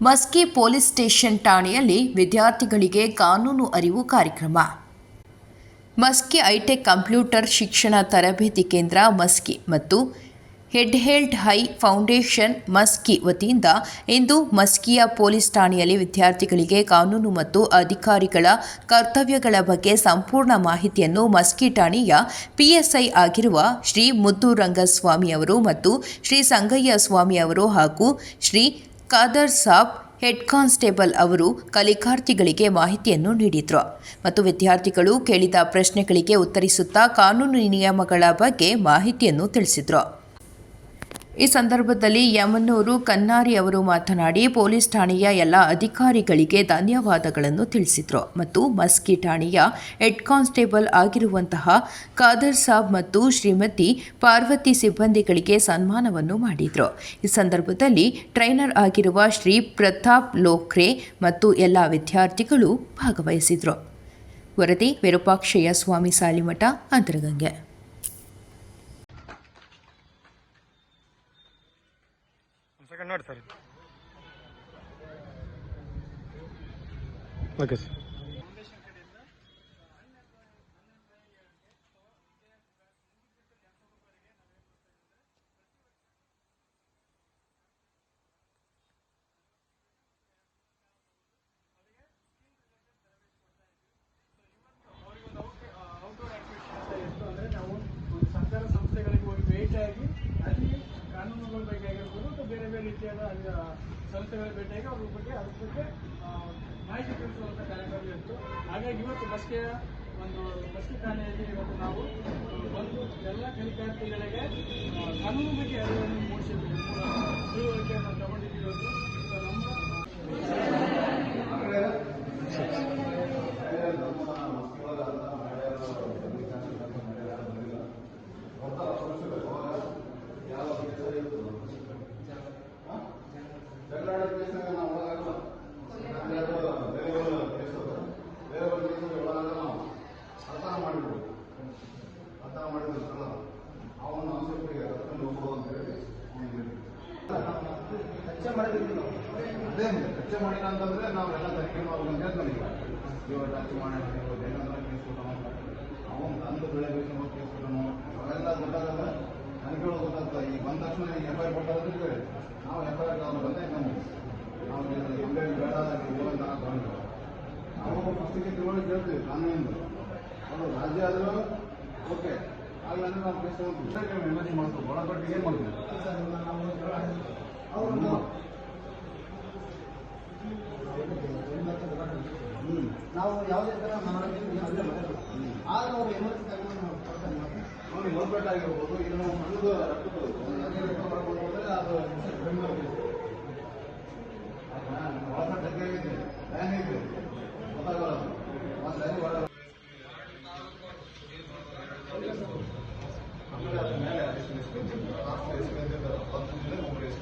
Maski police station ಠಾಣೆಯಲ್ಲಿ ವಿದ್ಯಾರ್ಥಿಗಳಿಗೆ ಕಾನೂನು ಅರಿವು ಕಾರ್ಯಕ್ರಮ. ಮಸ್ಕಿ ಹೈಟೆಕ್ ಕಂಪ್ಯೂಟರ್ ಶಿಕ್ಷಣ ತರಬೇತಿ ಕೇಂದ್ರ ಮಸ್ಕಿ ಮತ್ತು ಹೆಡ್ಹೆಲ್ಡ್ ಹೈ ಫೌಂಡೇಶನ್ ಮಸ್ಕಿ ವತಿಯಿಂದ ಇಂದು ಮಸ್ಕಿಯ ಪೊಲೀಸ್ ಠಾಣೆಯಲ್ಲಿ ವಿದ್ಯಾರ್ಥಿಗಳಿಗೆ ಕಾನೂನು ಮತ್ತು ಅಧಿಕಾರಿಗಳ ಕರ್ತವ್ಯಗಳ ಬಗ್ಗೆ ಸಂಪೂರ್ಣ ಮಾಹಿತಿಯನ್ನು ಮಸ್ಕಿ ಠಾಣೆಯ ಪಿಎಸ್ಐ ಆಗಿರುವ ಶ್ರೀ ಮುದ್ದುರಂಗಸ್ವಾಮಿ ಅವರು ಮತ್ತು ಶ್ರೀ ಸಂಗಯ್ಯ ಸ್ವಾಮಿ ಅವರು ಹಾಗೂ ಶ್ರೀ ಖಾದರ್ ಸಾಬ್ ಹೆಡ್ ಕಾನ್ಸ್ಟೇಬಲ್ ಅವರು ಕಲಿಕಾರ್ಥಿಗಳಿಗೆ ಮಾಹಿತಿಯನ್ನು ನೀಡಿದರು ಮತ್ತು ವಿದ್ಯಾರ್ಥಿಗಳು ಕೇಳಿದ ಪ್ರಶ್ನೆಗಳಿಗೆ ಉತ್ತರಿಸುತ್ತಾ ಕಾನೂನು ನಿಯಮಗಳ ಬಗ್ಗೆ ಮಾಹಿತಿಯನ್ನು ತಿಳಿಸಿದರು. ಈ ಸಂದರ್ಭದಲ್ಲಿ ಯಮನೂರು ಕನ್ನಾರಿ ಅವರು ಮಾತನಾಡಿ ಪೊಲೀಸ್ ಠಾಣೆಯ ಎಲ್ಲ ಅಧಿಕಾರಿಗಳಿಗೆ ಧನ್ಯವಾದಗಳನ್ನು ತಿಳಿಸಿದರು ಮತ್ತು ಮಸ್ಕಿ ಠಾಣೆಯ ಹೆಡ್ ಕಾನ್ಸ್ಟೇಬಲ್ ಆಗಿರುವಂತಹ ಖಾದರ್ ಸಾಬ್ ಮತ್ತು ಶ್ರೀಮತಿ ಪಾರ್ವತಿ ಸಿಬ್ಬಂದಿಗಳಿಗೆ ಸನ್ಮಾನವನ್ನು ಮಾಡಿದರು. ಈ ಸಂದರ್ಭದಲ್ಲಿ ಟ್ರೈನರ್ ಆಗಿರುವ ಶ್ರೀ ಪ್ರತಾಪ್ ಲೋಖ್ರೆ ಮತ್ತು ಎಲ್ಲ ವಿದ್ಯಾರ್ಥಿಗಳು ಭಾಗವಹಿಸಿದರು. ವರದಿ ವಿರೂಪಾಕ್ಷಯ್ಯ ಸ್ವಾಮಿ ಸಾಲಿಮಠ, ಅಂತರಗಂಗೆ. ನೋಡಿ ಸರ್, ಓಕೆ ಸರ್. ಸರ್ಕಾರ ಸಂಸ್ಥೆಗಳಿಗೆ ಹೋಗಿ ಭೇಟಿಯಾಗಿ ಅಲ್ಲಿ ಕಾನೂನುಗಳ ಬಗ್ಗೆ ಆಗಿರ್ಬೋದು, ಬೇರೆ ಬೇರೆ ರೀತಿಯಾದ ಸಂಸ್ಥೆಗಳ ಭೇಟಿಯಾಗಿ ಅದ್ರ ಬಗ್ಗೆ ಮಾಹಿತಿ ತಿಳಿಸುವಂಥ ಕಾರ್ಯಕ್ರಮ ಇತ್ತು. ಹಾಗಾಗಿ ಇವತ್ತು ಮಸ್ಕಿ ಠಾಣೆಯಲ್ಲಿ ಇವತ್ತು ನಾವು ಒಂದು ಎಲ್ಲ ಕಲಿಕಾರ್ಥಿಗಳಿಗೆ ಕಾನೂನು ಬಗ್ಗೆ ಅರಿವನ್ನು ಮೂಡಿಸಿದ್ದೀವಿ, ತಿಳುವಳಿಕೆಯನ್ನು ತಗೊಂಡಿದ್ದೀವಿ. ಟಚ್ ಮಾಡಿಲ್ಲ ಅಂತಂದ್ರೆ ನಾವೆಲ್ಲ ತನಿಖೆ ಮಾಡ್ಬೇಕಂತ ಹೇಳ್ತೀವಿ. ಇವಾಗ ಟಚ್ ಮಾಡಿರ್ತೀವಿ, ಏನಂದ್ರೆ ಕೇಸ್ ಕೊಟ್ಟನು, ಅವನು ತಂದು ಬೆಳೆ ಬೇಸಿ ಕೇಸ್ ಕೊಟ್ಟನು, ಅವೆಲ್ಲ ಗೊತ್ತಾಗಲ್ಲ, ತನಿಖೆಗಳು ಗೊತ್ತಾಗ್ತದೆ. ಈಗ ಬಂದ ತಕ್ಷಣ ಈಗ FIR ಕೊಟ್ಟಾದ್ರೆ ನಾವು FIR ಬಂದೇ ನಾವು ಕಂಪ್ಲೇಂಟ್ ಬೇಡ ಅಂತ ತಗೊಂಡಿದ್ವಿ. ನಾವು ಫಸ್ಟಿಗೆ ತಿಳುವಳಿಕೆ ಹೇಳ್ತೀವಿ ಕಾನೂನಿಂದ. ಅದು ರಾಜ್ಯ ಆದರೂ ಓಕೆ, ಆಗಲಂದ್ರೆ ನಾವು ಕೇಸ್ ತಗೊಂತೀವಿ. ಎಮರ್ಜಿ ಮಾಡ್ತೀವಿ, ಒಳಪಟ್ಟಿಗೆ ಏನು ಮಾಡ್ತೀವಿ ನಾವು ಯಾವುದೇ ಥರ ಆದ್ರೆ ಅವರು ಎಮರ್ಜೆನ್ಸಿ ಆಗಿರ್ಬೋದು, ಇದು ನಾವು ಅದು